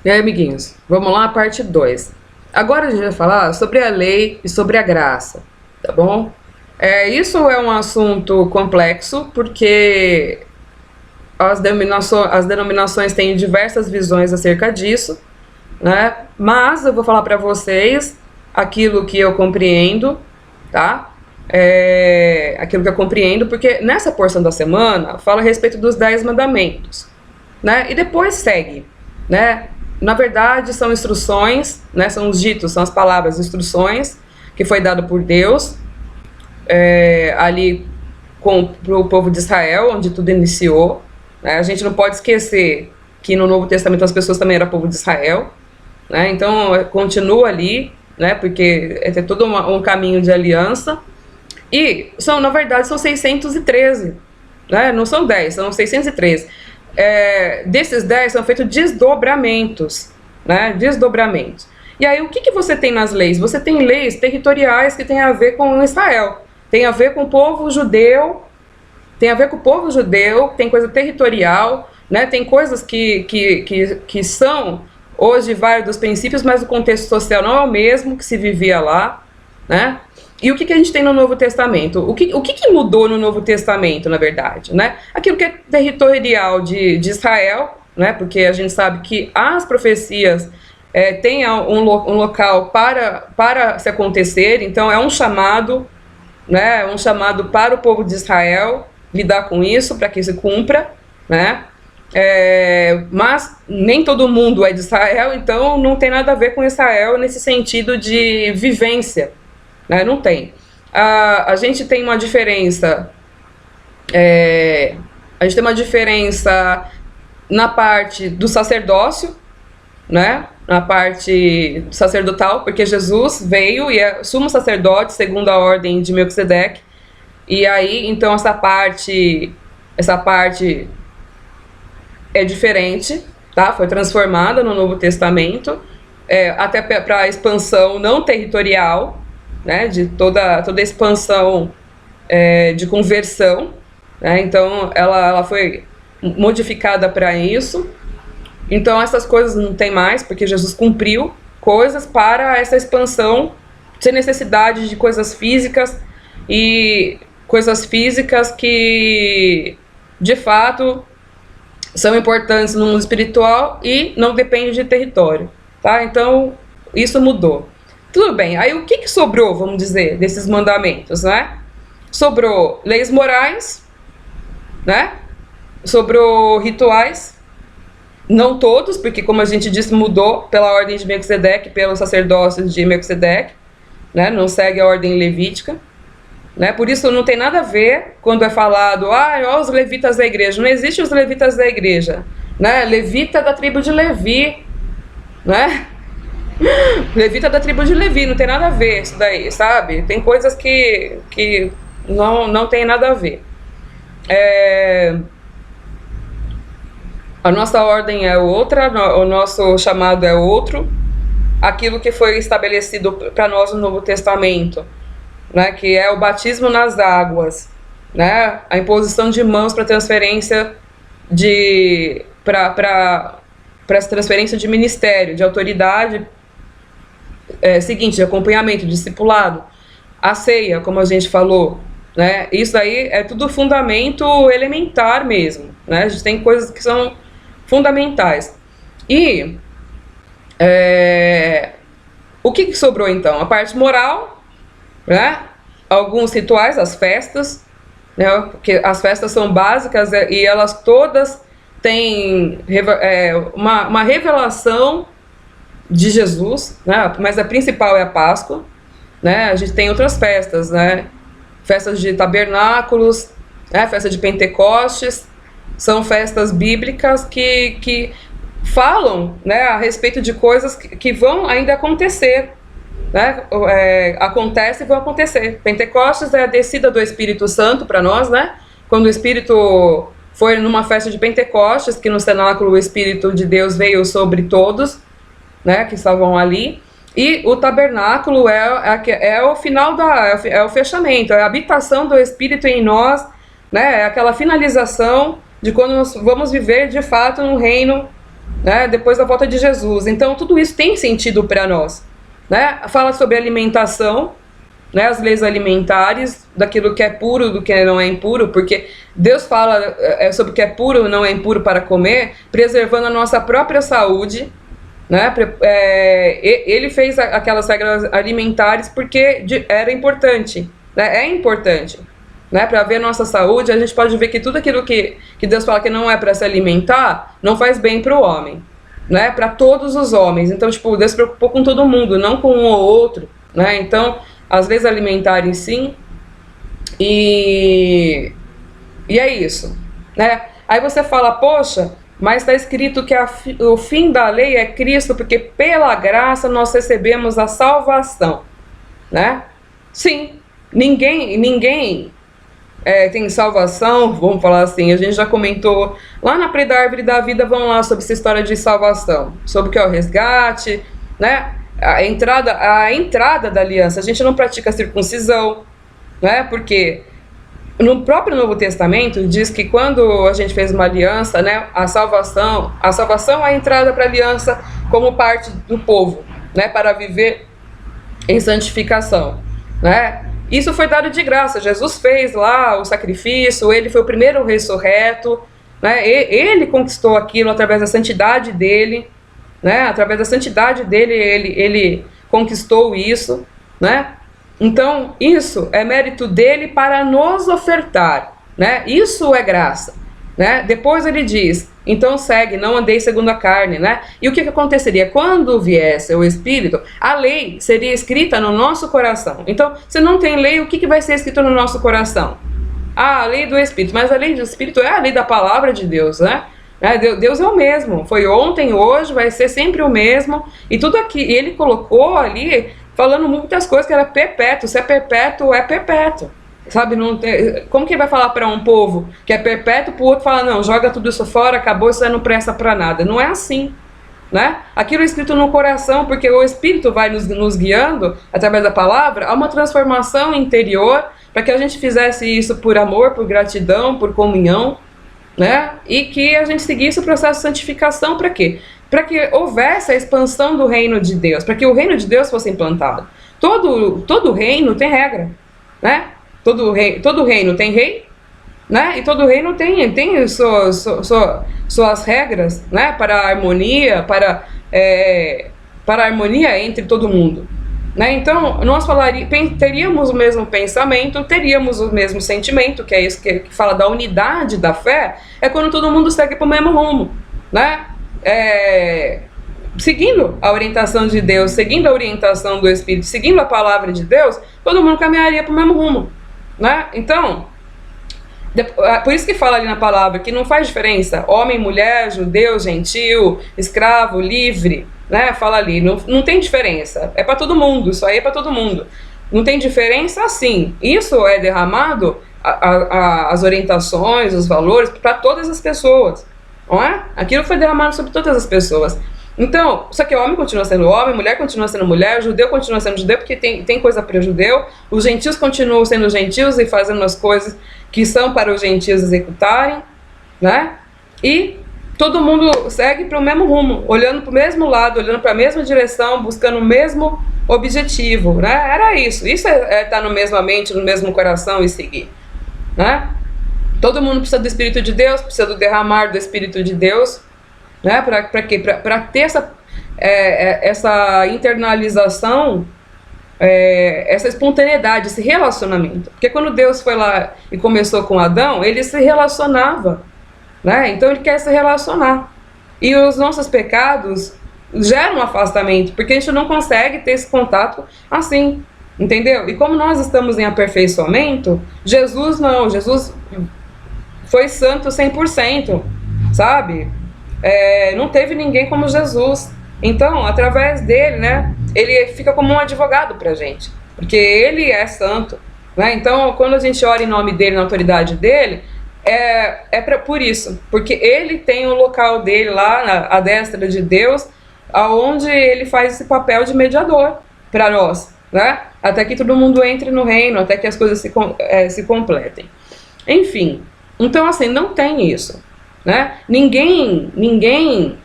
E aí, amiguinhos, vamos lá, parte 2. Agora a gente vai falar sobre a lei e sobre a graça, tá bom? Isso é um assunto complexo, porque as denominações têm diversas visões acerca disso, né? Mas eu vou falar para vocês aquilo que eu compreendo, tá? Aquilo que eu compreendo, porque nessa porção da semana fala a respeito dos 10 mandamentos, né? E depois segue, né? Na verdade, são instruções, né? São os ditos, são as palavras, instruções que foi dado por Deus ali para o povo de Israel, onde tudo iniciou, né? A gente não pode esquecer que no Novo Testamento as pessoas também eram povo de Israel, né? Então continua ali, né? Porque é todo um caminho de aliança. E na verdade são 613, né? Não são 10, são 613. Desses 10 são feitos desdobramentos, né? Desdobramentos. E aí o que você tem nas leis? Você tem leis territoriais que tem a ver com Israel, tem a ver com o povo judeu, tem coisa territorial, né? Tem coisas que são hoje vários dos princípios, mas o contexto social não é o mesmo que se vivia lá, né? E o que a gente tem no Novo Testamento? O que mudou no Novo Testamento, na verdade, né? Aquilo que é territorial de Israel, né? Porque a gente sabe que as profecias têm um local para se acontecer, então é um chamado, né? Um chamado para o povo de Israel lidar com isso, para que se cumpra, né? Mas nem todo mundo é de Israel, então não tem nada a ver com Israel nesse sentido de vivência, né? Não tem. A gente tem uma diferença, na parte do sacerdócio, né? Na parte sacerdotal, porque Jesus veio e é sumo sacerdote segundo a ordem de Melquisedeque. E aí, então, essa parte é diferente, tá? Foi transformada no Novo Testamento, até para a expansão não territorial, né? De toda a expansão de conversão, né? Então, ela foi modificada para isso. Então, essas coisas não tem mais, porque Jesus cumpriu coisas para essa expansão, sem necessidade de coisas físicas, e coisas físicas que, de fato, são importantes no mundo espiritual e não dependem de território, tá? Então, isso mudou. Tudo bem, aí o que sobrou, vamos dizer, desses mandamentos, né? Sobrou leis morais, né? Sobrou rituais, não todos, porque como a gente disse, mudou pela ordem de Melquisedeque, pelo sacerdócio de Melquisedeque, né? Não segue a ordem levítica, né? Por isso não tem nada a ver quando é falado, ó, os levitas da igreja. Não existe os levitas da igreja, né? Levita da tribo de Levi, né? Levita da tribo de Levi, não tem nada a ver isso daí, sabe? Tem coisas que não tem nada a ver. A nossa ordem é outra, o nosso chamado é outro. Aquilo que foi estabelecido para nós no Novo Testamento, né, que é o batismo nas águas, né, a imposição de mãos para transferência para essa transferência de ministério, de autoridade, seguinte, de acompanhamento, discipulado, a ceia, como a gente falou, né, isso aí é tudo fundamento elementar mesmo, né, a gente tem coisas que são fundamentais. E o que sobrou então? A parte moral, né? Alguns rituais, as festas, né? Porque as festas são básicas e elas todas têm uma revelação de Jesus, né? Mas a principal é a Páscoa, né? A gente tem outras festas, né? Festas de tabernáculos, né? Festa de Pentecostes, são festas bíblicas que falam, né, a respeito de coisas que vão ainda acontecer, né? Acontece e vão acontecer. Pentecostes é a descida do Espírito Santo para nós, né? Quando o Espírito foi numa festa de Pentecostes, que no cenáculo o Espírito de Deus veio sobre todos, né, que estavam ali. E o tabernáculo é o final é o fechamento, é a habitação do Espírito em nós, né? É aquela finalização de quando nós vamos viver de fato no reino né, depois da volta de Jesus. Então tudo isso tem sentido para nós, né? Fala sobre alimentação, né, as leis alimentares, daquilo que é puro, do que não é impuro, porque Deus fala sobre o que é puro e não é impuro para comer, preservando a nossa própria saúde, né? Ele fez aquelas regras alimentares porque era importante, né? É importante, né? Para ver a nossa saúde, a gente pode ver que tudo aquilo que Deus fala que não é para se alimentar, não faz bem para o homem, né? Para todos os homens. Então, tipo, Deus se preocupou com todo mundo, não com um ou outro, né? Então, as leis alimentares sim, e é isso, né? Aí você fala, poxa, mas está escrito que o fim da lei é Cristo, porque pela graça nós recebemos a salvação, né? Sim, ninguém tem salvação, vamos falar assim. A gente já comentou lá na Pré da Árvore da Vida, vão lá sobre essa história de salvação, sobre o que é o resgate, né? A entrada da aliança. A gente não pratica a circuncisão, né? Porque no próprio Novo Testamento diz que quando a gente fez uma aliança, né, a salvação é a entrada para a aliança como parte do povo, né, para viver em santificação, né? Isso foi dado de graça. Jesus fez lá o sacrifício, ele foi o primeiro ressurreto, né? Ele conquistou aquilo através da santidade dele, né? Através da santidade dele, ele conquistou isso, né? Então, isso é mérito dele para nos ofertar, né? Isso é graça, né? Depois ele diz, então segue, não andeis segundo a carne, né? E o que aconteceria? Quando viesse o Espírito, a lei seria escrita no nosso coração. Então, se não tem lei, o que vai ser escrito no nosso coração? A lei do Espírito, mas a lei do Espírito é a lei da palavra de Deus, né? Deus é o mesmo, foi ontem, hoje, vai ser sempre o mesmo, e tudo aqui, ele colocou ali, falando muitas coisas que era perpétuo. Se é perpétuo, é perpétuo, sabe? Não tem, como que vai falar para um povo que é perpétuo, para o outro falar, não, joga tudo isso fora, acabou, isso aí não presta para nada? Não é assim, né? Aquilo é escrito no coração, porque o Espírito vai nos guiando, através da palavra, a uma transformação interior, para que a gente fizesse isso por amor, por gratidão, por comunhão, né? E que a gente seguisse o processo de santificação. Para quê? Para que houvesse a expansão do reino de Deus, para que o reino de Deus fosse implantado. Todo reino tem regra, né? Todo reino tem rei, né? E todo reino tem suas regras, né? Para a harmonia, para a harmonia entre todo mundo, né? Então, nós teríamos o mesmo pensamento, teríamos o mesmo sentimento, que é isso que fala da unidade da fé, é quando todo mundo segue para o mesmo rumo, né? Seguindo a orientação de Deus, seguindo a orientação do Espírito, seguindo a palavra de Deus, todo mundo caminharia para o mesmo rumo, né? Então, por isso que fala ali na palavra que não faz diferença homem, mulher, judeu, gentil, escravo, livre, né? Fala ali, não tem diferença, é para todo mundo, isso aí é para todo mundo, não tem diferença assim. Isso é derramado, as orientações, os valores, para todas as pessoas, não é? Aquilo foi derramado sobre todas as pessoas. Então, só que o homem continua sendo homem, mulher continua sendo mulher, o judeu continua sendo judeu, porque tem coisa para o judeu, os gentios continuam sendo gentios e fazendo as coisas que são para os gentios executarem, né? E todo mundo segue para o mesmo rumo, olhando para o mesmo lado, olhando para a mesma direção, buscando o mesmo objetivo, né? Era isso. Isso é estar no mesma mente, no mesmo coração e seguir, né? Todo mundo precisa do Espírito de Deus, precisa do derramar do Espírito de Deus, né? Para quê? Para ter essa internalização, essa espontaneidade, esse relacionamento. Porque quando Deus foi lá e começou com Adão, ele se relacionava, né? Então ele quer se relacionar. E os nossos pecados geram um afastamento, porque a gente não consegue ter esse contato assim, entendeu? E como nós estamos em aperfeiçoamento, Jesus não, Jesus foi santo 100%, sabe? Não teve ninguém como Jesus. Então, através dele, né, ele fica como um advogado pra gente, porque ele é santo, né? Então, quando a gente ora em nome dele, na autoridade dele, por isso, porque ele tem o local dele lá, à destra de Deus, aonde ele faz esse papel de mediador para nós, né? Até que todo mundo entre no reino, até que as coisas se completem. Enfim, então assim, não tem isso, né? Ninguém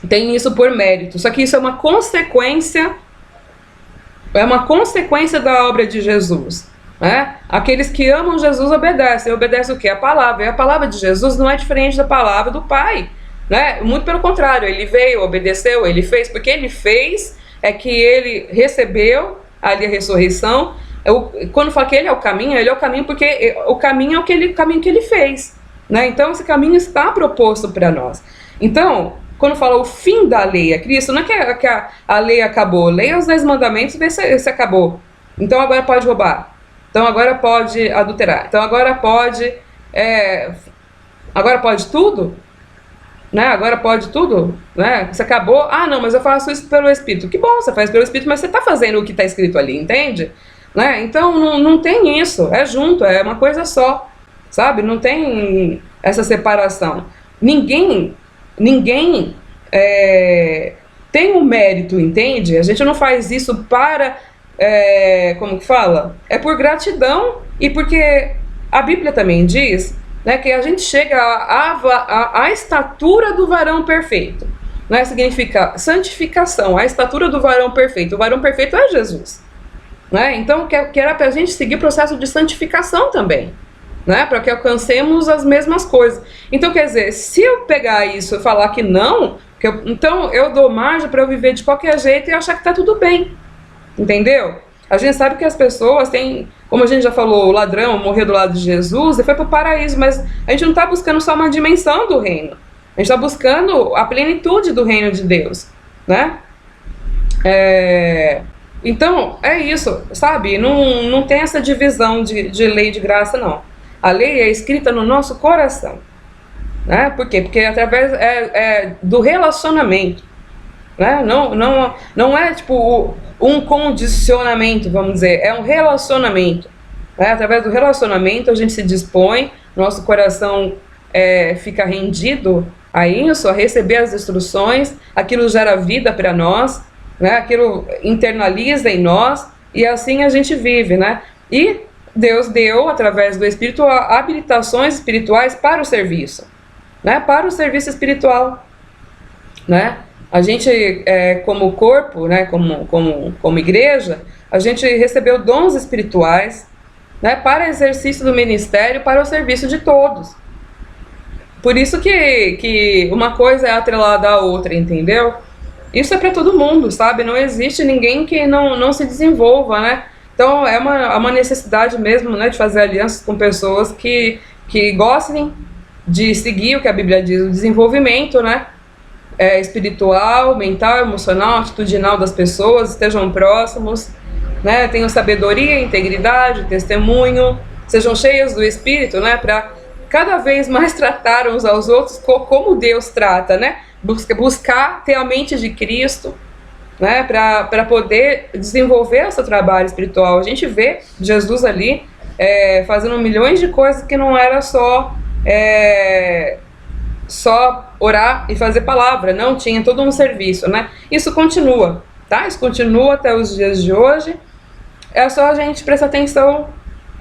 tem isso por mérito. Só que isso é uma consequência da obra de Jesus, né? Aqueles que amam Jesus obedecem. Obedecem o quê? A palavra. E a palavra de Jesus não é diferente da palavra do Pai, né? Muito pelo contrário, ele veio, obedeceu, ele fez, porque ele fez é que ele recebeu ali a ressurreição. Quando fala que ele é o caminho porque o caminho é aquele caminho que ele fez, né? Então esse caminho está proposto para nós. Então, quando fala o fim da lei é Cristo, não é que a lei acabou. Leia os 10 mandamentos e vê se acabou. Então agora pode roubar. Então agora pode adulterar. Então agora pode tudo? Né? Agora pode tudo? Né? Você acabou? Ah, não, mas eu faço isso pelo Espírito. Que bom, você faz pelo Espírito, mas você está fazendo o que está escrito ali, entende? Né? Então não tem isso. É junto, é uma coisa só. Sabe? Não tem essa separação. Ninguém tem um mérito, entende? A gente não faz isso para, como que fala? É por gratidão e porque a Bíblia também diz, né, que a gente chega à estatura do varão perfeito, né? Significa santificação, a estatura do varão perfeito. O varão perfeito é Jesus, né? Então que era para a gente seguir o processo de santificação também, né, para que alcancemos as mesmas coisas. Então, quer dizer, se eu pegar isso e falar que não, então eu dou margem para eu viver de qualquer jeito e achar que está tudo bem, entendeu? A gente sabe que as pessoas têm, como a gente já falou, o ladrão morreu do lado de Jesus e foi para o paraíso, mas a gente não está buscando só uma dimensão do reino, a gente está buscando a plenitude do reino de Deus, né? Então, é isso, sabe? Não tem essa divisão de lei e de graça, não. A lei é escrita no nosso coração, né? Por quê? Porque através do relacionamento, né? Não é tipo um condicionamento, vamos dizer, é um relacionamento, né? Através do relacionamento a gente se dispõe, nosso coração fica rendido a isso, a receber as instruções, aquilo gera vida para nós, né? Aquilo internaliza em nós e assim a gente vive, né? E Deus deu, através do Espírito, habilitações espirituais para o serviço, né? Para o serviço espiritual, né? A gente, como corpo, né? Como igreja, a gente recebeu dons espirituais, né? Para exercício do ministério, para o serviço de todos. Por isso que uma coisa é atrelada à outra, entendeu? Isso é para todo mundo, sabe? Não existe ninguém que não se desenvolva, né? Então é uma necessidade mesmo, né, de fazer alianças com pessoas que gostem de seguir o que a Bíblia diz, o desenvolvimento, né, espiritual, mental, emocional, atitudinal das pessoas, estejam próximos, né, tenham sabedoria, integridade, testemunho, sejam cheios do Espírito, né, para cada vez mais tratar uns aos outros como Deus trata, né, buscar ter a mente de Cristo, né, para poder desenvolver o seu trabalho espiritual. A gente vê Jesus ali fazendo milhões de coisas que não era só orar e fazer palavra, não, tinha todo um serviço, né? Isso continua, tá? Isso continua até os dias de hoje. É só a gente prestar atenção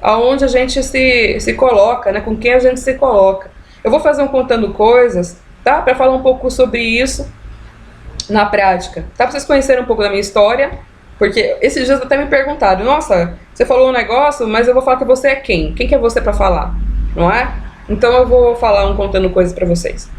aonde a gente se coloca, né? Com quem a gente se coloca. Eu vou fazer um contando coisas, tá? Para falar um pouco sobre isso na prática, tá? Pra vocês conhecerem um pouco da minha história, porque esses dias até me perguntaram, nossa, você falou um negócio, mas eu vou falar que você é quem? Quem que é você para falar? Não é? Então eu vou falar contando coisas para vocês.